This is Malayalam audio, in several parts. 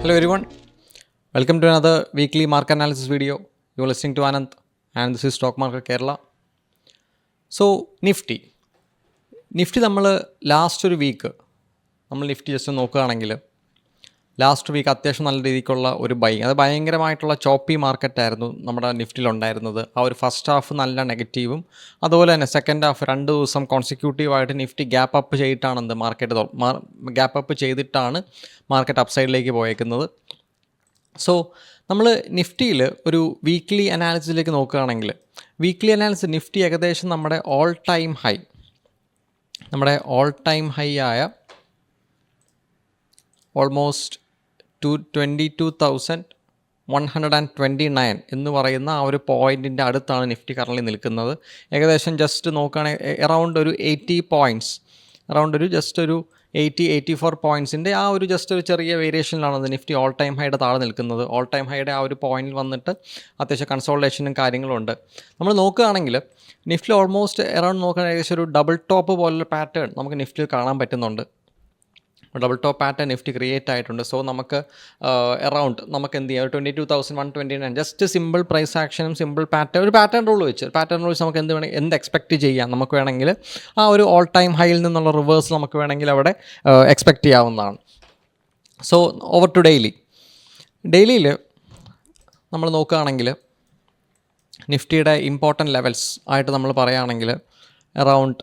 Hello everyone, welcome to another weekly market analysis video. You are listening to Anand and this is Stock Market Kerala. So Nifty നമ്മൾ ലാസ്റ്റ് ഒരു വീക്ക് നമ്മൾ നിഫ്റ്റി ജസ്റ്റ് നോക്കുകയാണെങ്കിൽ ലാസ്റ്റ് വീക്ക് അത്യാവശ്യം നല്ല രീതിക്കുള്ള ഒരു ബൈങ്, അത് ഭയങ്കരമായിട്ടുള്ള ചോപ്പി മാർക്കറ്റായിരുന്നു നമ്മുടെ നിഫ്റ്റിയിലുണ്ടായിരുന്നത്. ആ ഒരു ഫസ്റ്റ് ഹാഫ് നല്ല നെഗറ്റീവും അതുപോലെ തന്നെ സെക്കൻഡ് ഹാഫ് 2 ദിവസം കോൺസിക്യൂട്ടീവായിട്ട് നിഫ്റ്റി ഗ്യാപ്പ് അപ്പ് ചെയ്തിട്ടാണ് ഗ്യാപ്പ് അപ്പ് ചെയ്തിട്ടാണ് മാർക്കറ്റ് അപ്സൈഡിലേക്ക് പോയേക്കുന്നത്. സോ നമ്മൾ നിഫ്റ്റിയിൽ ഒരു വീക്ക്ലി അനാലിസിസിലേക്ക് നോക്കുകയാണെങ്കിൽ വീക്ക്ലി അനാലിസിസ് നിഫ്റ്റി ഏകദേശം നമ്മുടെ ഓൾ ടൈം ഹൈ ആയ ഓൾമോസ്റ്റ് 22,129 എന്ന് പറയുന്ന ആ ഒരു പോയിൻറ്റിൻ്റെ അടുത്താണ് നിഫ്റ്റി കറൻറ്റ്ലി നിൽക്കുന്നത്. ഏകദേശം ജസ്റ്റ് നോക്കുകയാണെങ്കിൽ അറൗണ്ട് ഒരു 80 പോയിൻറ്റ്സ്, അറൗണ്ട് ഒരു ജസ്റ്റ് ഒരു 84 പോയിൻറ്റ്സിൻ്റെ ആ ഒരു ജസ്റ്റ് ഒരു ചെറിയ വേരിയേഷനിലാണ് നിഫ്റ്റി ഓൾ ടൈം ഹൈയുടെ താഴെ നിൽക്കുന്നത്. ഓൾ ടൈം ഹൈയുടെ ആ ഒരു പോയിന്റിൽ വന്നിട്ട് അത്യാവശ്യം കൺസോൾട്ടേഷനും കാര്യങ്ങളും ഉണ്ട്. നമ്മൾ നോക്കുകയാണെങ്കിൽ നിഫ്റ്റി ഓൾമോസ്റ്റ് അറൗണ്ട് നോക്കുകയാണെങ്കിൽ ഏകദേശം ഒരു ഡബിൾ ടോപ്പ് പോലുള്ള പാറ്റേൺ നമുക്ക് നിഫ്റ്റിയിൽ കാണാൻ പറ്റുന്നുണ്ട്. Double top pattern Nifty create ആയിട്ടുണ്ട്. സോ നമുക്ക് അറൗണ്ട് നമുക്ക് എന്ത് ചെയ്യാം, 22,129 ജസ്റ്റ് സിമ്പിൾ പ്രൈസ് ആക്ഷനും സിമ്പിൾ ഒരു പാറ്റേൺ റൂൾ വെച്ച് നമുക്ക് എന്ത് എക്സ്പെക്റ്റ് ചെയ്യാം. നമുക്ക് വേണമെങ്കിൽ ആ ഒരു ഓൾ ടൈം ഹൈയിൽ നിന്നുള്ള റിവേഴ്സ് നമുക്ക് വേണമെങ്കിൽ അവിടെ എക്സ്പെക്റ്റ് ചെയ്യാവുന്നതാണ്. സോ ഓവർ ടു ഡെയിലിയിൽ നമ്മൾ നോക്കുകയാണെങ്കിൽ നിഫ്റ്റിയുടെ ഇമ്പോർട്ടൻറ്റ് ലെവൽസ് ആയിട്ട് നമ്മൾ പറയുകയാണെങ്കിൽ അറൗണ്ട്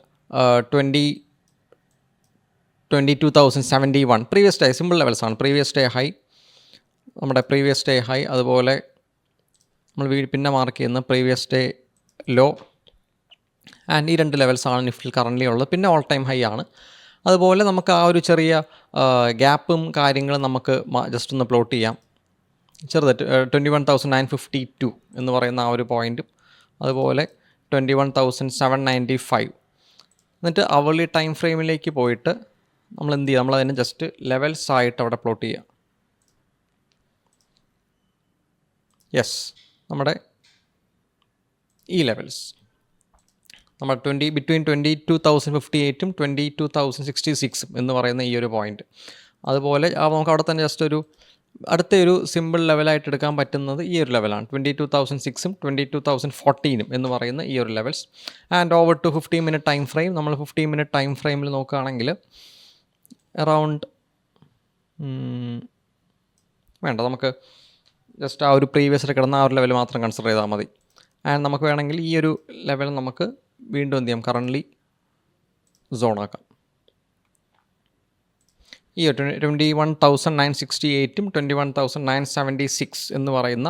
22,071 പ്രീവിയസ് ഡേ സിമ്പിൾ ലെവൽസാണ്. പ്രീവിയസ് ഡേ ഹൈ അതുപോലെ നമ്മൾ പിന്നെ മാർക്ക് ചെയ്യുന്ന പ്രീവിയസ് ഡേ ലോ ആൻഡ് ഈ 2 ലെവൽസാണ് നിഫ്റ്റിയിൽ കറൻ്റ്ലി ഉള്ളത്. പിന്നെ ഓൾ ടൈം ഹൈ ആണ്. അതുപോലെ നമുക്ക് ആ ഒരു ചെറിയ ഗ്യാപ്പും കാര്യങ്ങളും നമുക്ക് ജസ്റ്റ് ഒന്ന് പ്ലോട്ട് ചെയ്യാം. ചെറുതായിട്ട് 21,952 എന്ന് പറയുന്ന ആ ഒരു പോയിൻറ്റും അതുപോലെ 21,795. എന്നിട്ട് അവർലി ടൈം ഫ്രെയിമിലേക്ക് പോയിട്ട് നമ്മൾ എന്ത് ചെയ്യുക, നമ്മളതിനെ ജസ്റ്റ് ലെവൽസ് ആയിട്ട് അവിടെ പ്ലോട്ട് ചെയ്യുക. യെസ്, നമ്മുടെ ഈ ലെവൽസ് നമ്മൾ ബിറ്റ്വീൻ 22,058 22,066 എന്ന് പറയുന്ന ഈ ഒരു പോയിൻറ്റ്. അതുപോലെ നമുക്ക് അവിടെ തന്നെ ജസ്റ്റ് അടുത്തൊരു സിമ്പിൾ ലെവലായിട്ട് എടുക്കാൻ പറ്റുന്നത് ഈ ഒരു ലെവലാണ് 22,006 22,014 എന്ന് പറയുന്ന ഈ ഒരു levels. And over to 15 minute time frame, നമ്മൾ 15 മിനിറ്റ് ടൈം ഫ്രെയിമിൽ നോക്കുകയാണെങ്കിൽ അറൗണ്ട് വേണ്ട, നമുക്ക് ജസ്റ്റ് ആ ഒരു പ്രീവിയസിൽ കിടന്ന ആ ഒരു ലെവൽ മാത്രം കൺസിഡർ ചെയ്താൽ മതി. ആൻഡ് നമുക്ക് വേണമെങ്കിൽ ഈ ഒരു ലെവൽ നമുക്ക് വീണ്ടും എന്ത് ചെയ്യാം, കറൻ്റ്ലി സോണാക്കാം. ഈ 21,968 21,976 എന്ന് പറയുന്ന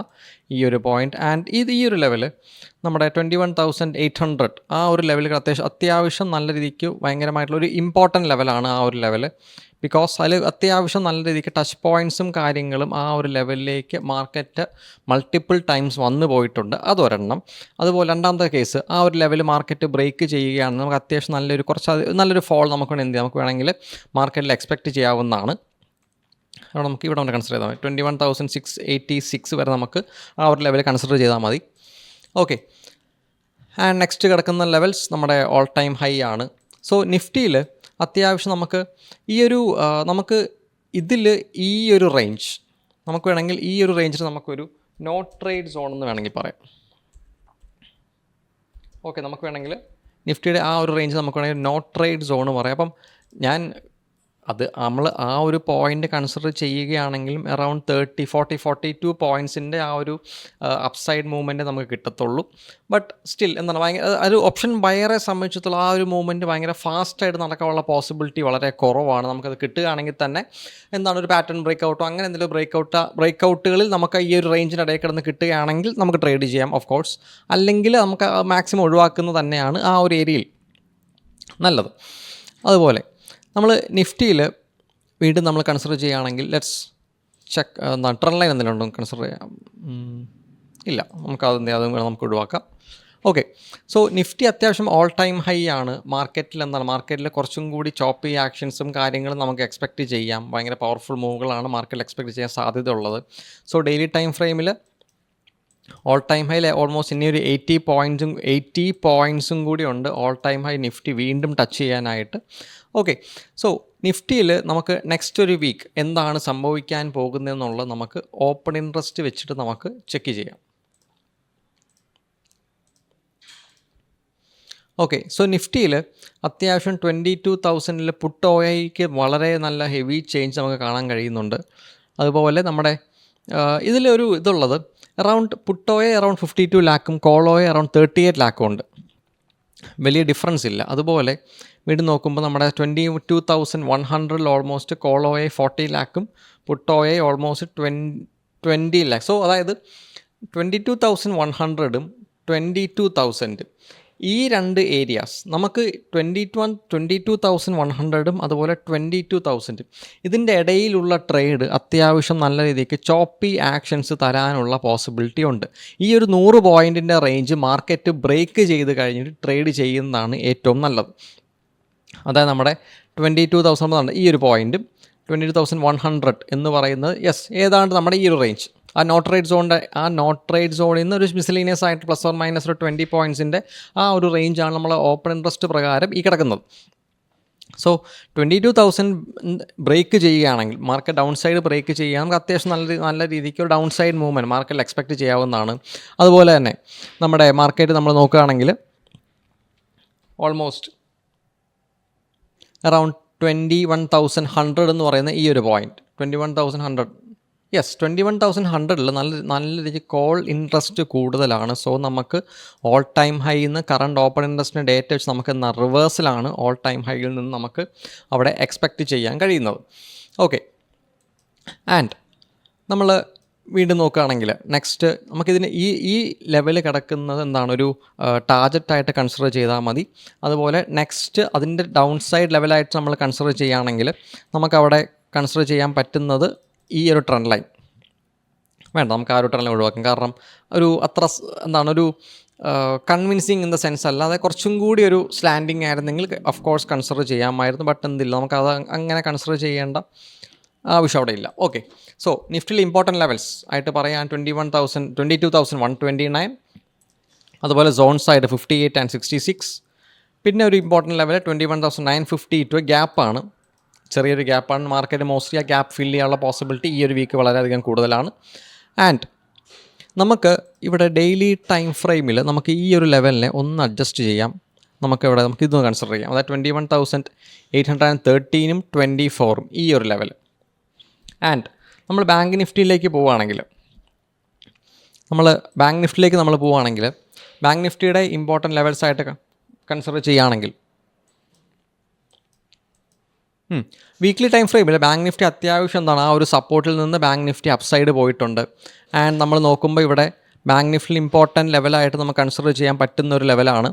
ഈ ഒരു പോയിൻറ്റ്. ആൻഡ് ഈ ഒരു ലെവൽ നമ്മുടെ 21,800 ആ ഒരു ലെവലിൽ അത്യാവശ്യം നല്ല രീതിക്ക് ഭയങ്കരമായിട്ടുള്ളൊരു ഇമ്പോർട്ടൻറ്റ് ലെവലാണ് ആ ഒരു ലെവൽ. ബിക്കോസ് അതിൽ അത്യാവശ്യം നല്ല രീതിക്ക് ടച്ച് പോയിൻറ്റ്സും കാര്യങ്ങളും ആ ഒരു ലെവലിലേക്ക് മാർക്കറ്റ് മൾട്ടിപ്പിൾ ടൈംസ് വന്നു പോയിട്ടുണ്ട്. അതൊരെണ്ണം. അതുപോലെ രണ്ടാമത്തെ കേസ്, ആ ഒരു ലെവൽ മാർക്കറ്റ് ബ്രേക്ക് ചെയ്യുകയാണെങ്കിൽ നമുക്ക് അത്യാവശ്യം നല്ലൊരു ഫോൾ നമുക്ക് വേണമെങ്കിൽ മാർക്കറ്റിൽ എക്സ്പെക്റ്റ് ചെയ്യാവുന്നതാണ്. അവിടെ നമുക്ക് ഇവിടെ കൺസിഡർ ചെയ്താൽ മതി. 21,686 വരെ നമുക്ക് ആ ഒരു ലെവൽ കൺസിഡർ ചെയ്താൽ മതി. ഓക്കെ. ആൻഡ് നെക്സ്റ്റ് കിടക്കുന്ന ലെവൽസ് നമ്മുടെ ഓൾ ടൈം ഹൈ ആണ്. സോ നിഫ്റ്റിയിൽ അത്യാവശ്യം നമുക്ക് ഈ ഒരു റേഞ്ച് നമുക്ക് വേണമെങ്കിൽ ഈ ഒരു റേഞ്ചിൽ നമുക്കൊരു നോ ട്രേഡ് സോൺ എന്ന് വേണമെങ്കിൽ പറയാം. ഓക്കെ, നമുക്ക് വേണമെങ്കിൽ നിഫ്റ്റിയുടെ ആ ഒരു റേഞ്ച് നമുക്ക് വേണമെങ്കിൽ നോ ട്രേഡ് സോൺ പറയാം. അപ്പം നമ്മൾ ആ ഒരു പോയിൻ്റ് കൺസിഡർ ചെയ്യുകയാണെങ്കിലും അറൗണ്ട് 42 പോയിൻറ്റ്സിൻ്റെ ആ ഒരു അപ്സൈഡ് മൂവ്മെൻറ്റ് നമുക്ക് കിട്ടത്തുള്ളൂ. ബട്ട് സ്റ്റിൽ ഒരു ഓപ്ഷൻ ബയറെ സംബന്ധിച്ചിടത്തോളം ആ ഒരു മൂവ്മെൻറ്റ് ഭയങ്കര ഫാസ്റ്റായിട്ട് നടക്കാനുള്ള പോസിബിലിറ്റി വളരെ കുറവാണ്. നമുക്കത് കിട്ടുകയാണെങ്കിൽ തന്നെ ഒരു പാറ്റേൺ ബ്രേക്കൗട്ടോ അങ്ങനെ എന്തെങ്കിലും ബ്രേക്കൗട്ടുകളിൽ നമുക്ക് ഈ ഒരു റേഞ്ചിൻ്റെ ഇടയിൽ കിടന്ന് കിട്ടുകയാണെങ്കിൽ നമുക്ക് ട്രേഡ് ചെയ്യാം ഓഫ് കോഴ്സ്. അല്ലെങ്കിൽ നമുക്ക് മാക്സിമം ഒഴിവാക്കുന്നത് തന്നെയാണ് ആ ഒരു ഏരിയയിൽ നല്ലത്. അതുപോലെ നമ്മൾ നിഫ്റ്റിയിൽ വീണ്ടും നമ്മൾ കൺസിഡർ ചെയ്യുകയാണെങ്കിൽ ലെറ്റ്സ് ചെക്ക് ട്രെൻഡ് ലൈൻ എന്തെങ്കിലും ഉണ്ടോ കൺസിഡർ ചെയ്യാം. ഇല്ല, നമുക്ക് ഒഴിവാക്കാം. ഓക്കെ. സോ നിഫ്റ്റി അത്യാവശ്യം ഓൾ ടൈം ഹൈ ആണ്. മാർക്കറ്റിൽ കുറച്ചും കൂടി ചോപ്പി ആക്ഷൻസും കാര്യങ്ങളും നമുക്ക് എക്സ്പെക്റ്റ് ചെയ്യാം. ഭയങ്കര പവർഫുൾ മൂവുകളാണ് മാർക്കറ്റിൽ എക്സ്പെക്റ്റ് ചെയ്യാൻ സാധ്യതയുള്ളത്. സോ ഡെയിലി ടൈം ഫ്രെയിമിൽ ഓൾ ടൈം ഹൈയിൽ ഓൾമോസ്റ്റ് ഇനി ഒരു 80 പോയിൻറ്റ്സും കൂടി ഉണ്ട് ഓൾ ടൈം ഹൈ നിഫ്റ്റി വീണ്ടും ടച്ച് ചെയ്യാനായിട്ട്. ഓക്കെ, സോ നിഫ്റ്റിയിൽ നമുക്ക് നെക്സ്റ്റ് ഒരു വീക്ക് എന്താണ് സംഭവിക്കാൻ പോകുന്നതെന്നുള്ളത് നമുക്ക് ഓപ്പൺ ഇൻട്രസ്റ്റ് വെച്ചിട്ട് നമുക്ക് ചെക്ക് ചെയ്യാം. ഓക്കെ, സോ നിഫ്റ്റിയിൽ അത്യാവശ്യം 22,000 പുട്ട് ഓയയ്ക്ക് വളരെ നല്ല ഹെവി ചേഞ്ച് നമുക്ക് കാണാൻ കഴിയുന്നുണ്ട്. അതുപോലെ നമ്മുടെ ഇതിലൊരു ഇതുള്ളത് അറൗണ്ട് പുട്ട് ഓയ അറൗണ്ട് 52 ലാക്കും കോൾ ഓയ അറൗണ്ട് 38 ലാക്കും ഉണ്ട്. വലിയ ഡിഫറൻസ് ഇല്ല. അതുപോലെ വീണ്ടും നോക്കുമ്പോൾ നമ്മുടെ 22,100 ഓൾമോസ്റ്റ് കോൾ ഓയ 40 ലാക്കും put OI almost 20 lakh. So അതായത് 22,100ഉം 22,000 ഈ രണ്ട് ഏരിയാസ് നമുക്ക് 22,100ഉം അതുപോലെ 22,000 ഇതിൻ്റെ ഇടയിലുള്ള ട്രേഡ് അത്യാവശ്യം നല്ല രീതിക്ക് ചോപ്പി ആക്ഷൻസ് തരാനുള്ള പോസിബിലിറ്റി ഉണ്ട്. ഈ ഒരു 100 പോയിൻറ്റിൻ്റെ റേഞ്ച് മാർക്കറ്റ് ബ്രേക്ക് ചെയ്ത് കഴിഞ്ഞിട്ട് ട്രേഡ് ചെയ്യുന്നതാണ് ഏറ്റവും നല്ലത്. അതായത് നമ്മുടെ 22,000 ഈ ഒരു പോയിൻറ്റും 22,100 എന്ന് പറയുന്നത് ഏതാണ്ട് നമ്മുടെ ഈ ഒരു റേഞ്ച് ആ നോട്ട് ട്രേഡ് സോണിൽ നിന്ന് ഒരു മിസ്ലീനിയസ് ആയിട്ട് പ്ലസ് ഓർ മൈനസ് ഒരു 20 പോയിൻറ്റ്സിൻ്റെ ആ ഒരു റേഞ്ചാണ് നമ്മൾ ഓപ്പൺ ഇൻട്രസ്റ്റ് പ്രകാരം ഈ കിടക്കുന്നത്. സോ 22,000 ബ്രേക്ക് ചെയ്യുകയാണെങ്കിൽ മാർക്കറ്റ് ഡൗൺ സൈഡ് ബ്രേക്ക് ചെയ്യുക നമുക്ക് അത്യാവശ്യം നല്ല രീതിക്ക് ഒരു ഡൗൺ സൈഡ് മൂവ്മെൻറ്റ് മാർക്കറ്റിൽ എക്സ്പെക്റ്റ് ചെയ്യാവുന്നതാണ്. അതുപോലെ തന്നെ നമ്മുടെ മാർക്കറ്റ് നമ്മൾ നോക്കുകയാണെങ്കിൽ ഓൾമോസ്റ്റ് അറൗണ്ട് 21,100 എന്ന് പറയുന്ന ഈ ഒരു പോയിൻറ്റ് 21,100 21,100ൽ നല്ല രീതിക്ക് കോൾ ഇൻട്രസ്റ്റ് കൂടുതലാണ്. സോ നമുക്ക് ഓൾ ടൈം ഹൈയിൽ നിന്ന് കറണ്ട് ഓപ്പൺ ഇൻട്രസ്റ്റിൻ്റെ ഡേറ്റ വെച്ച് നമുക്ക് റിവേഴ്സിലാണ് ഓൾ ടൈം ഹൈയിൽ നിന്ന് നമുക്ക് അവിടെ എക്സ്പെക്റ്റ് ചെയ്യാൻ കഴിയുന്നത്. ഓക്കെ, ആൻഡ് നമ്മൾ വീണ്ടും നോക്കുകയാണെങ്കിൽ നെക്സ്റ്റ് നമുക്കിതിന് ഈ ലെവൽ കിടക്കുന്നത് എന്താണ് ഒരു ടാർജറ്റായിട്ട് കൺസിഡർ ചെയ്താൽ മതി. അതുപോലെ നെക്സ്റ്റ് അതിൻ്റെ ഡൗൺ സൈഡ് ലെവലായിട്ട് നമ്മൾ കൺസിഡർ ചെയ്യുകയാണെങ്കിൽ നമുക്കവിടെ കൺസിഡർ ചെയ്യാൻ പറ്റുന്നത് ഈ ഒരു ട്രെൻഡ് ലൈൻ വേണ്ട, നമുക്ക് ആ ഒരു ട്രെൻഡ് ലൈൻ ഒഴിവാക്കാം. കാരണം ഒരു അത്ര ഒരു കൺവിൻസിങ് ഇൻ ദ സെൻസ് അല്ലാതെ കുറച്ചും കൂടി ഒരു സ്ലാൻഡിങ് ആയിരുന്നെങ്കിൽ ഓഫ് കോഴ്സ് കൺസിഡർ ചെയ്യാമായിരുന്നു. ബട്ട് എന്തില്ല, നമുക്കത് അങ്ങനെ കൺസിഡർ ചെയ്യേണ്ട ആവശ്യം അവിടെ ഇല്ല. ഓക്കെ, സോ നിഫ്റ്റിയിൽ ഇമ്പോർട്ടൻറ്റ് ലെവൽസ് ആയിട്ട് പറയാൻ 22,129, അതുപോലെ സോൺസ് ആയിട്ട് 58 and 66. പിന്നെ ഒരു ഇമ്പോർട്ടൻറ്റ് ലെവൽ 21,950 ഗ്യാപ്പാണ്, ചെറിയൊരു ഗ്യാപ്പാണ്. മാർക്കറ്റ് മോസ്റ്റ്ലി ആ ഗ്യാപ്പ് ഫില്ല് ചെയ്യാനുള്ള പോസിബിലിറ്റി ഈ ഒരു വീക്ക് വളരെയധികം കൂടുതലാണ്. ആൻഡ് നമുക്ക് ഇവിടെ ഡെയിലി ടൈം ഫ്രെയിമിൽ നമുക്ക് ഈ ഒരു ലെവലിനെ ഒന്ന് അഡ്ജസ്റ്റ് ചെയ്യാം. നമുക്ക് ഇതൊന്ന് കൺസിഡർ ചെയ്യാം. അതായത് 21,813ഉം 24ഉം ഈ ഒരു ലെവൽ. ആൻഡ് നമ്മൾ ബാങ്ക് നിഫ്റ്റിയിലേക്ക് പോവുകയാണെങ്കിൽ ബാങ്ക് നിഫ്റ്റിയുടെ ഇമ്പോർട്ടൻറ്റ് ലെവൽസായിട്ട് കൺസിഡർ ചെയ്യുകയാണെങ്കിൽ വീക്ക്ലി ടൈം ഫ്രെയിമിൽ ബാങ്ക് നിഫ്റ്റി അത്യാവശ്യം ആ ഒരു സപ്പോർട്ടിൽ നിന്ന് ബാങ്ക് നിഫ്റ്റി അപ്സൈഡ് പോയിട്ടുണ്ട്. ആൻഡ് നമ്മൾ നോക്കുമ്പോൾ ഇവിടെ ബാങ്ക് നിഫ്റ്റിയിൽ ഇമ്പോർട്ടൻറ്റ് ലെവലായിട്ട് നമുക്ക് കൺസിഡർ ചെയ്യാൻ പറ്റുന്ന ഒരു ലെവലാണ്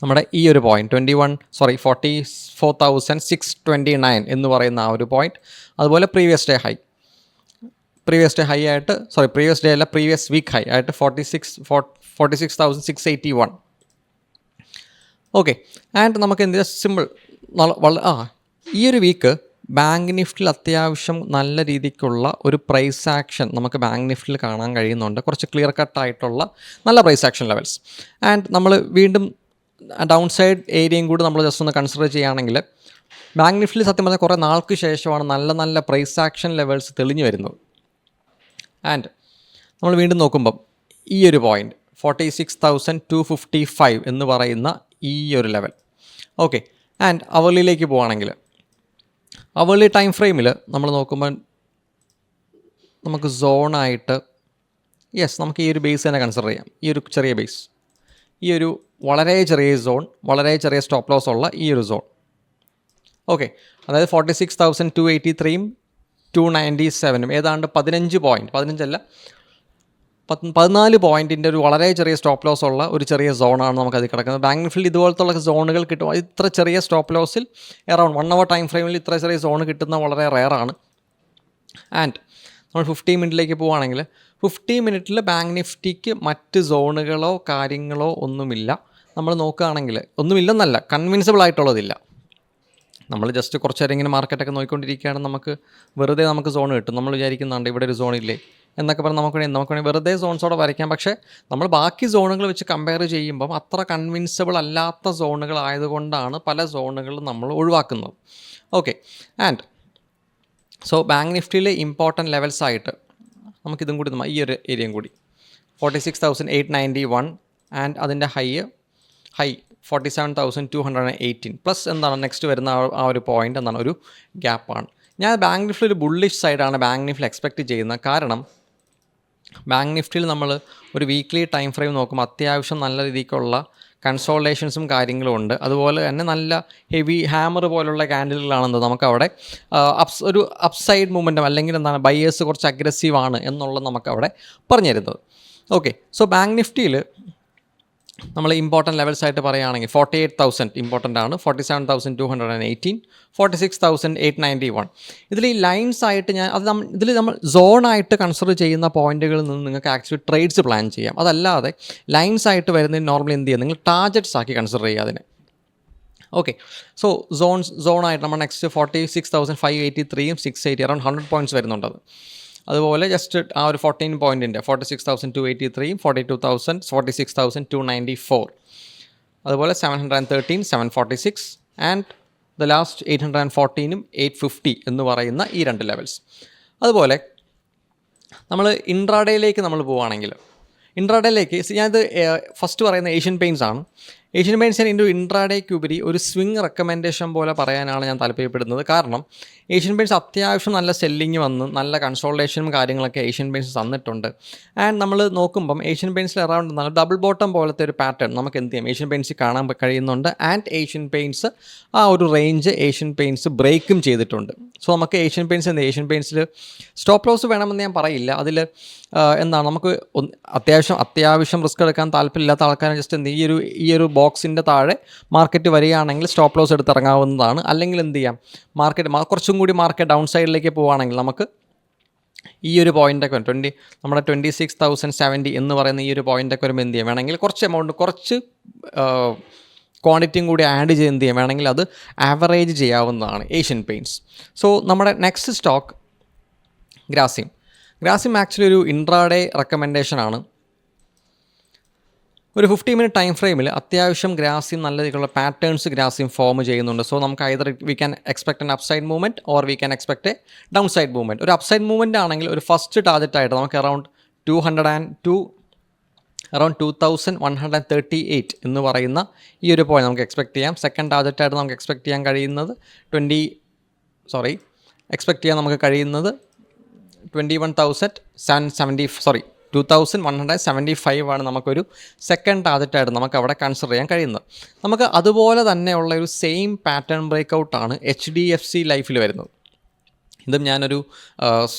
നമ്മുടെ ഈ ഒരു പോയിൻറ്റ് 44,629 എന്ന് പറയുന്ന ആ ഒരു പോയിൻറ്റ്. അതുപോലെ പ്രീവിയസ് ഡേ ആയിട്ട് പ്രീവിയസ് വീക്ക് ഹൈ ആയിട്ട് 46,681. ഓക്കെ, ആൻഡ് നമുക്ക് എന്ത് സിമ്പിൾ ഈ ഒരു വീക്ക് ബാങ്ക് നിഫ്റ്റിയിൽ അത്യാവശ്യം നല്ല രീതിക്കുള്ള ഒരു പ്രൈസ് ആക്ഷൻ നമുക്ക് ബാങ്ക് നിഫ്റ്റിയിൽ കാണാൻ കഴിയുന്നുണ്ട്. കുറച്ച് ക്ലിയർ കട്ടായിട്ടുള്ള നല്ല പ്രൈസ് ആക്ഷൻ ലെവൽസ്. ആൻഡ് നമ്മൾ വീണ്ടും ഡൗൺ സൈഡ് ഏരിയയും കൂടി നമ്മൾ ജസ്റ്റ് ഒന്ന് കൺസിഡർ ചെയ്യുകയാണെങ്കിൽ ബാങ്ക് നിഫ്റ്റിയിൽ സത്യം പറഞ്ഞാൽ കുറേ നാൾക്ക് ശേഷമാണ് നല്ല പ്രൈസ് ആക്ഷൻ ലെവൽസ് തെളിഞ്ഞു വരുന്നത്. ആൻഡ് നമ്മൾ വീണ്ടും നോക്കുമ്പം ഈ ഒരു പോയിൻറ്റ് 46,255 എന്ന് പറയുന്ന ഈ ഒരു ലെവൽ. ഓക്കെ, ആൻഡ് അവർലിയിലേക്ക് പോവുകയാണെങ്കിൽ അവർലി ടൈം ഫ്രെയിമിൽ നമ്മൾ നോക്കുമ്പോൾ നമുക്ക് സോണായിട്ട് നമുക്ക് ഈ ഒരു ബേസ് തന്നെ കൺസിഡർ ചെയ്യാം. ഈ ഒരു ചെറിയ ബേസ്, ഈ ഒരു വളരെ ചെറിയ സോൺ, വളരെ ചെറിയ സ്റ്റോപ്പ് ലോസ് ഉള്ള ഈ ഒരു സോൺ. ഓക്കെ, അതായത് 46,283ഉം 297ഉം ഏതാണ്ട് 14 പോയിൻറ്റിൻ്റെ ഒരു വളരെ ചെറിയ സ്റ്റോപ്പ് ലോസ് ഉള്ള ഒരു ചെറിയ സോണാണ് നമുക്കത് കിടക്കുന്നത്. ബാങ്ക് നിഫ്റ്റിയിൽ ഇതുപോലത്തുള്ള സോണുകൾ കിട്ടും. ഇത്ര ചെറിയ സ്റ്റോപ്പ് ലോസിൽ അറൗണ്ട് 1 hour ടൈം ഫ്രെയിമിൽ ഇത്ര ചെറിയ സോൺ കിട്ടുന്ന വളരെ റെയറാണ്. ആൻഡ് നമ്മൾ 50 മിനിറ്റിലേക്ക് പോവുകയാണെങ്കിൽ 50 മിനിറ്റിൽ ബാങ്ക് നിഫ്റ്റിക്ക് മറ്റ് സോണുകളോ കാര്യങ്ങളോ ഒന്നുമില്ല. നമ്മൾ നോക്കുകയാണെങ്കിൽ ഒന്നുമില്ലെന്നല്ല, കൺവിൻസിബിൾ ആയിട്ടുള്ളതില്ല. നമ്മൾ ജസ്റ്റ് കുറച്ച് നേരം ഇങ്ങനെ മാർക്കറ്റൊക്കെ നോക്കിക്കൊണ്ടിരിക്കുകയാണെങ്കിൽ നമുക്ക് വെറുതെ നമുക്ക് സോൺ കിട്ടും. നമ്മൾ വിചാരിക്കുന്നുണ്ട് ഇവിടെ ഒരു സോണില്ലേ, എന്നൊക്കെ പറഞ്ഞ് നമുക്ക് വെറുതെ സോൺസോടെ വരയ്ക്കാം. പക്ഷേ നമ്മൾ ബാക്കി സോണുകൾ വെച്ച് കമ്പയർ ചെയ്യുമ്പം അത്ര കൺവിൻസബിൾ അല്ലാത്ത സോണുകളായതുകൊണ്ടാണ് പല സോണുകളും നമ്മൾ ഒഴിവാക്കുന്നത്. ഓക്കെ, ആൻഡ് സോ ബാങ്ക് നിഫ്റ്റിയിലെ ഇമ്പോർട്ടൻറ്റ് ലെവൽസ് ആയിട്ട് നമുക്കിതും കൂടി ഈ ഒരു ഏരിയയും കൂടി 46,891 ആൻഡ് അതിൻ്റെ ഹൈ 47,218 പ്ലസ് എന്താണ് നെക്സ്റ്റ് വരുന്ന ആ ഒരു പോയിൻ്റ് എന്താണ് ഒരു ഗ്യാപ്പാണ്. ഞാൻ ബാങ്ക് നിഫ്റ്റിൽ ഒരു ബുള്ളിഷ് സൈഡാണ് ബാങ്ക് നിഫ്റ്റിൽ എക്സ്പെക്റ്റ് ചെയ്യുന്നത്. കാരണം ബാങ്ക് നിഫ്റ്റിയിൽ നമ്മൾ ഒരു വീക്ക്ലി ടൈം ഫ്രെയിം നോക്കുമ്പോൾ അത്യാവശ്യം നല്ല രീതിക്കുള്ള കൺസോൾട്ടേഷൻസും കാര്യങ്ങളും ഉണ്ട്. അതുപോലെ തന്നെ നല്ല ഹെവി ഹാമർ പോലുള്ള ക്യാൻഡിലുകളാണെന്ന് നമുക്കവിടെ ഒരു അപ്സൈഡ് മൂവ്മെൻറ്റും അല്ലെങ്കിൽ എന്താണ് ബയേഴ്സ് കുറച്ച് അഗ്രസീവ് ആണ് എന്നുള്ളത് നമുക്കവിടെ പറഞ്ഞു തരുന്നത്. ഓക്കെ, സോ ബാങ്ക് നിഫ്റ്റിയിൽ നമ്മൾ ഇമ്പോർട്ടൻറ്റ് ലെവൽസ് ആയിട്ട് പറയുകയാണെങ്കിൽ 48,000 ഇമ്പോർട്ടൻ്റ് ആണ്, 47,218, 46,891. ഇതിൽ ഈ ലൈൻസ് ആയിട്ട് ഇതിൽ നമ്മൾ സോണായിട്ട് കൺസിഡർ ചെയ്യുന്ന പോയിന്റുകളിൽ നിന്ന് നിങ്ങൾക്ക് ആക്ച്വലി ട്രേഡ്സ് പ്ലാൻ ചെയ്യാം. അതല്ലാതെ ലൈൻസ് ആയിട്ട് വരുന്നതിന് നോർമലി എന്ത് ചെയ്യുക, നിങ്ങൾ ടാർജറ്റ്സ് ആക്കി കൺസിഡർ ചെയ്യുക അതിനെ. ഓക്കെ, സോ സോണായിട്ട് നമ്മൾ നെക്സ്റ്റ് 46,583യും 680 അറൗണ്ട് 100 പോയിൻറ്റ്സ് വരുന്നുണ്ട്. അതുപോലെ ജസ്റ്റ് ആ ഒരു 14 പോയിൻറ്റിൻ്റെ 46,283യും 46,294, അതുപോലെ 713, 746 ആൻഡ് ദ ലാസ്റ്റ് 814ഉം 850 എന്ന് പറയുന്ന ഈ രണ്ട് ലെവൽസ്. അതുപോലെ നമ്മൾ ഇൻട്രാഡേയിലേക്ക് നമ്മൾ പോവുകയാണെങ്കിൽ ഇൻട്രാഡേയിലേക്ക് ഞാനിത് ഫസ്റ്റ് പറയുന്ന ഏഷ്യൻ പെയിൻറ്റ്സ് ആണ്. ഏഷ്യൻ പെയിൻറ്റ്സിന് ഇൻട്രാഡേക്കുപരി ഒരു സ്വിംഗ് റെക്കമെൻഡേഷൻ പോലെ പറയാനാണ് ഞാൻ താല്പര്യപ്പെടുന്നത്. കാരണം ഏഷ്യൻ പെയിൻറ്റ്സ് അത്യാവശ്യം നല്ല സെല്ലിങ് വന്ന് നല്ല കൺസോൾട്ടേഷനും കാര്യങ്ങളൊക്കെ ഏഷ്യൻ പെയിൻറ്റ്സ് തന്നിട്ടുണ്ട്. ആൻഡ് നമ്മൾ നോക്കുമ്പം ഏഷ്യൻ പെയിൻറ്റ്സിൽ അറൗണ്ട് ഡബിൾ ബോട്ടം പോലത്തെ ഒരു പാറ്റേൺ നമുക്ക് എന്ത് ചെയ്യാം ഏഷ്യൻ പെയിൻറ്റ്സ് കാണാൻ കഴിയുന്നുണ്ട്. ആൻഡ് ഏഷ്യൻ പെയിൻറ്റ്സ് ആ ഒരു റേഞ്ച് ഏഷ്യൻ പെയിൻറ്റ്സ് ബ്രേക്കും ചെയ്തിട്ടുണ്ട്. സോ നമുക്ക് ഏഷ്യൻ പെയിൻറ്റ്സിൽ സ്റ്റോപ്പ് ലോസ് വേണമെന്ന് ഞാൻ പറയില്ല. അതിൽ എന്താണ് നമുക്ക് അത്യാവശ്യം റിസ്ക് എടുക്കാൻ താല്പര്യമില്ലാത്ത ആൾക്കാരെ ജസ്റ്റ് എന്ത് ഈ ഒരു ബോക്സിൻ്റെ താഴെ മാർക്കറ്റ് വരികയാണെങ്കിൽ സ്റ്റോപ്പ് ലോസ് എടുത്തിറങ്ങാവുന്നതാണ്. അല്ലെങ്കിൽ എന്ത് ചെയ്യാം, കുറച്ചും കൂടി മാർക്കറ്റ് ഡൗൺ സൈഡിലേക്ക് പോവുകയാണെങ്കിൽ നമുക്ക് ഈ ഒരു പോയിൻ്റൊക്കെ വരും നമ്മുടെ 26,070 എന്ന് പറയുന്ന ഈ ഒരു പോയിൻ്റൊക്കെ വരുമ്പോൾ എന്ത് ചെയ്യാം, വേണമെങ്കിൽ കുറച്ച് ക്വാണ്ടിറ്റിയും കൂടി ആഡ് ചെയ്ത് എന്ത് ചെയ്യാം, വേണമെങ്കിൽ അത് ആവറേജ് ചെയ്യാവുന്നതാണ് ഏഷ്യൻ പെയിൻറ്റ്സ്. സോ നമ്മുടെ നെക്സ്റ്റ് സ്റ്റോക്ക് ഗ്രാസിം ആക്ച്വലി ഒരു ഇൻട്രാഡേ റെക്കമെൻഡേഷനാണ്. ഒരു 50 മിനിറ്റ് ടൈം ഫ്രെയിമിൽ അത്യാവശ്യം ഗ്രാസിം നല്ല രീതിയിലുള്ള പാറ്റേൺസ് ഗ്രാസിം ഫോം ചെയ്യുന്നുണ്ട്. സോ നമുക്ക് either we can expect an upside movement or we can expect a down side movement. ഒരു അപ്സൈഡ് മൂവ്മെൻറ്റ് ആണെങ്കിൽ ഒരു ഫസ്റ്റ് ടാർജറ്റായിട്ട് നമുക്ക് അറൗണ്ട് 2,138 എന്ന് പറയുന്ന ഈ ഒരു പോയിന്റ് നമുക്ക് എക്സ്പെക്ട് ചെയ്യാം. സെക്കൻഡ് ടാർജറ്റായിട്ട് നമുക്ക് എക്സ്പെക്ട് ചെയ്യാൻ കഴിയുന്നത് 2,175 ആണ് നമുക്കൊരു സെക്കൻഡ് ടാർജറ്റായിട്ട് നമുക്ക് അവിടെ കൺസിഡർ ചെയ്യാൻ കഴിയുന്നത്. നമുക്ക് അതുപോലെ തന്നെയുള്ള ഒരു സെയിം പാറ്റേൺ ബ്രേക്കൗട്ടാണ് HDFC ലൈഫിൽ വരുന്നത്. ഇതും ഞാനൊരു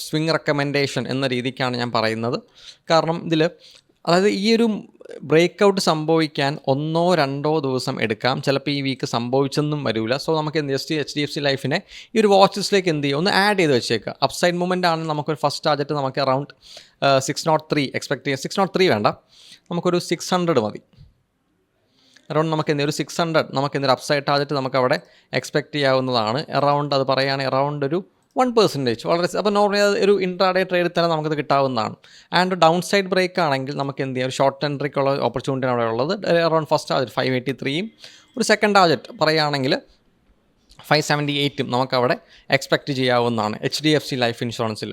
സ്വിംഗ് റെക്കമെൻഡേഷൻ എന്ന രീതിക്കാണ് ഞാൻ പറയുന്നത്. കാരണം അതായത് ഈ ഒരു ബ്രേക്കൗട്ട് സംഭവിക്കാൻ 1-2 ദിവസം എടുക്കാം. ചിലപ്പോൾ ഈ വീക്ക് സംഭവിച്ചെന്നും വരില്ല. സോ നമുക്ക് ജസ്റ്റ് HDFC ലൈഫിനെ ഈ ഒരു വാച്ച് ലിസ്റ്റിലേക്ക് എന്ത് ചെയ്യും, ഒന്ന് ആഡ് ചെയ്ത് വെച്ചേക്കുക. അപ്സൈഡ് മൂവ്മെൻ്റ് ആണെങ്കിൽ നമുക്കൊരു ഫസ്റ്റ് ടാർജറ്റ് നമുക്ക് അറൗണ്ട് 603 എക്സ്പെക്ട് ചെയ്യാം. 603 വേണ്ട, നമുക്കൊരു 600 മതി. അറൗണ്ട് നമുക്ക് എന്തെങ്കിലും ഒരു 600 നമുക്ക് എന്തെങ്കിലും അപ്സൈഡ് ടാർജറ്റ് നമുക്ക് അവിടെ എക്സ്പെക്ട് ചെയ്യാവുന്നതാണ്. അറൗണ്ട് അത് പറയുകയാണെങ്കിൽ അറൗണ്ട് ഒരു 1% വളരെ. അപ്പോൾ നോർമലി ഒരു ഇൻട്രാഡേ ട്രേഡിൽ തന്നെ നമുക്കത് കിട്ടാവുന്നതാണ്. ആൻഡ് ഡൗൺ സൈഡ് ബ്രേക്ക് ആണെങ്കിൽ നമുക്ക് എന്ത് ചെയ്യാം, ഒരു ഷോർട്ട് എൻട്രിക്കുള്ള ഓപ്പർച്യൂണിറ്റി അവിടെ ഉള്ളത്. അറൗണ്ട് ഫസ്റ്റ് ടാർജറ്റ് 583യും ഒരു സെക്കൻഡ് ടാർജറ്റ് പറയുകയാണെങ്കിൽ 578 നമുക്കവിടെ എക്സ്പെക്റ്റ് ചെയ്യാവുന്നതാണ്. HDFC life ഇൻഷുറൻസിൽ.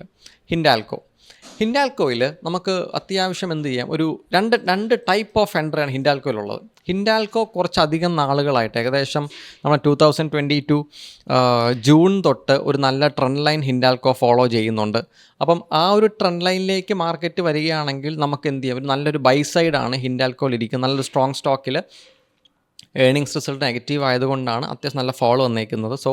ഹിൻഡാൽക്കോയിൽ നമുക്ക് അത്യാവശ്യം എന്ത് ചെയ്യാം, ഒരു രണ്ട് ടൈപ്പ് ഓഫ് എൻട്രിയാണ് ഹിൻഡാൽക്കോയിലുള്ളത്. ഹിൻഡാൽക്കോ കുറച്ചധികം നാളുകളായിട്ട് ഏകദേശം നമ്മൾ 2022 ജൂൺ തൊട്ട് ഒരു നല്ല ട്രെൻഡ് ലൈൻ ഹിൻഡാൽക്കോ ഫോളോ ചെയ്യുന്നുണ്ട്. അപ്പം ആ ഒരു ട്രെൻഡ് ലൈനിലേക്ക് മാർക്കറ്റ് വരികയാണെങ്കിൽ നമുക്ക് എന്ത് ചെയ്യാം, ഒരു നല്ലൊരു ബൈ സൈഡാണ് ഹിൻഡാൽക്കോയിൽ ഇരിക്കുന്നത്. നല്ലൊരു സ്ട്രോങ് സ്റ്റോക്കിൽ ഏണിങ്സ് റിസൾട്ട് നെഗറ്റീവ് ആയതുകൊണ്ടാണ് അത്യാവശ്യം നല്ല ഫോളോ വന്നേക്കുന്നത്. സോ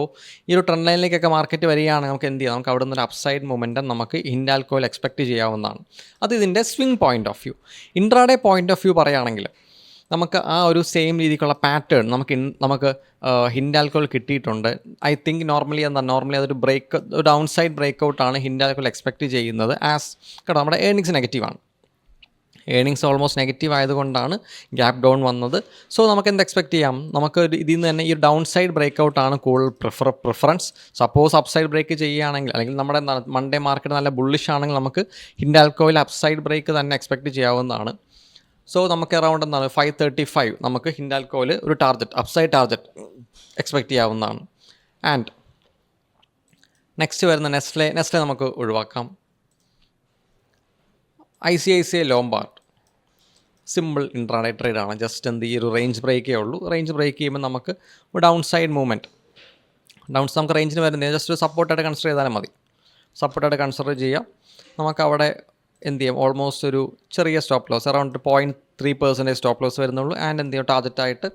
ഈ ഒരു ട്രെൻഡ് ലൈനിലേക്കൊക്കെ മാർക്കറ്റ് വരികയാണെങ്കിൽ നമുക്ക് എന്ത് ചെയ്യാം, നമുക്ക് അവിടെ നിന്നൊരു അപ്സൈഡ് മൊമെൻറ്റം നമുക്ക് ഹിൻഡാൽക്കോയിൽ എക്സ്പെക്റ്റ് ചെയ്യാവുന്നതാണ്. അത് ഇതിൻ്റെ swing point of view. Intraday point of view പറയുകയാണെങ്കിൽ നമുക്ക് ആ ഒരു സെയിം രീതിക്കുള്ള പാറ്റേൺ നമുക്ക് ഹിൻഡാൽക്കോയിൽ കിട്ടിയിട്ടുണ്ട്. ഐ തിങ്ക് നോർമലി അതൊരു ഒരു ഡൗൺ സൈഡ് ബ്രേക്കൗട്ടാണ് ഹിൻഡാൽക്കോയിൽ എക്സ്പെക്റ്റ് ചെയ്യുന്നത്. കേട്ടോ, നമ്മുടെ ഏണിങ്സ് നെഗറ്റീവാണ്. ഏണിങ്സ് ഓൾമോസ്റ്റ് നെഗറ്റീവ് ആയതുകൊണ്ടാണ് ഗ്യാപ്പ് ഡൗൺ വന്നത്. സോ നമുക്ക് എന്ത് എക്സ്പെക്ട് ചെയ്യാം? നമുക്ക് ഇതിൽ നിന്ന് തന്നെ ഈ ഡൗൺ സൈഡ് ബ്രേക്ക് ഔട്ടാണ് കൂടുതൽ preference. Suppose up side break ചെയ്യുകയാണെങ്കിൽ, അല്ലെങ്കിൽ നമ്മുടെ മൺഡേ മാർക്കറ്റ് നല്ല ബുള്ളിഷ് ആണെങ്കിൽ നമുക്ക് ഹിൻഡാൽകോയിൽ അപ്പ് സൈഡ് ബ്രേക്ക് തന്നെ എക്സ്പെക്ട് ചെയ്യാവുന്നതാണ്. സോ നമുക്ക് അറൗണ്ട് എന്താണ് 535 നമുക്ക് ഹിൻഡാൽകോയിൽ ഒരു target, up side target expect ചെയ്യാവുന്നതാണ്. ആൻഡ് നെക്സ്റ്റ് വരുന്ന നെസ്ലെ നമുക്ക് ഒഴിവാക്കാം. ICICI ലോംബാർഡ് സിമ്പിൾ ഇൻട്രാഡേ ട്രേഡാണ്. ജസ്റ്റ് ഈ ഒരു റേഞ്ച് ബ്രേക്കേ ഉള്ളൂ. റേഞ്ച് ബ്രേക്ക് ചെയ്യുമ്പോൾ നമുക്ക് ഡൗൺ സൈഡ് മൂവ്മെൻറ്റ്, നമുക്ക് റേഞ്ചിന് വരുന്നത് ജസ്റ്റ് ഒരു സപ്പോർട്ടായിട്ട് കൺസിഡർ ചെയ്താലും മതി. സപ്പോർട്ടായിട്ട് കൺസിഡർ ചെയ്യാം. നമുക്ക് അവിടെ എന്ത് ചെയ്യാം, ഓൾമോസ്റ്റ് ഒരു ചെറിയ stop loss around 0.3% stop loss വരുന്നുള്ളൂ. ആൻഡ് എന്ത് ചെയ്യും, ടാർഗറ്റായിട്ട്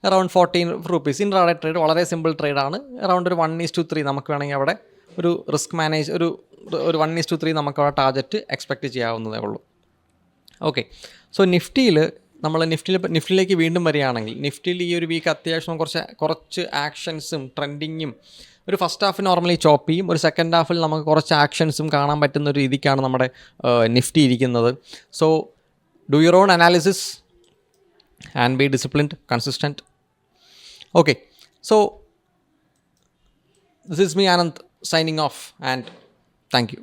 അറൗണ്ട് 14 rupees. ഇൻട്രാഡേ ട്രേഡ് വളരെ സിമ്പിൾ ട്രേഡാണ്. അറൗണ്ട് ഒരു 1:3 നമുക്ക് വേണമെങ്കിൽ അവിടെ ഒരു റിസ്ക് മാനേജ് ഒരു 1:3 നമുക്ക് അവിടെ ടാർഗറ്റ് എക്സ്പെക്റ്റ് ചെയ്യാവുന്നതേ ഉള്ളൂ. ഓക്കെ, സോ നിഫ്റ്റിയിലേക്ക് വീണ്ടും വരികയാണെങ്കിൽ, നിഫ്റ്റിയിൽ ഈ ഒരു വീക്ക് അത്യാവശ്യം കുറച്ച് ആക്ഷൻസും ട്രെൻഡിങ്ങും, ഒരു ഫസ്റ്റ് ഹാഫ് നോർമലി ചോപ്പ് ചെയ്യും, ഒരു സെക്കൻഡ് ഹാഫിൽ നമുക്ക് കുറച്ച് ആക്ഷൻസും കാണാൻ പറ്റുന്ന ഒരു രീതിക്കാണ് നമ്മുടെ നിഫ്റ്റി ഇരിക്കുന്നത്. So do your own analysis and B disciplined, consistent. Okay, so this is me Anand signing off, and thank you.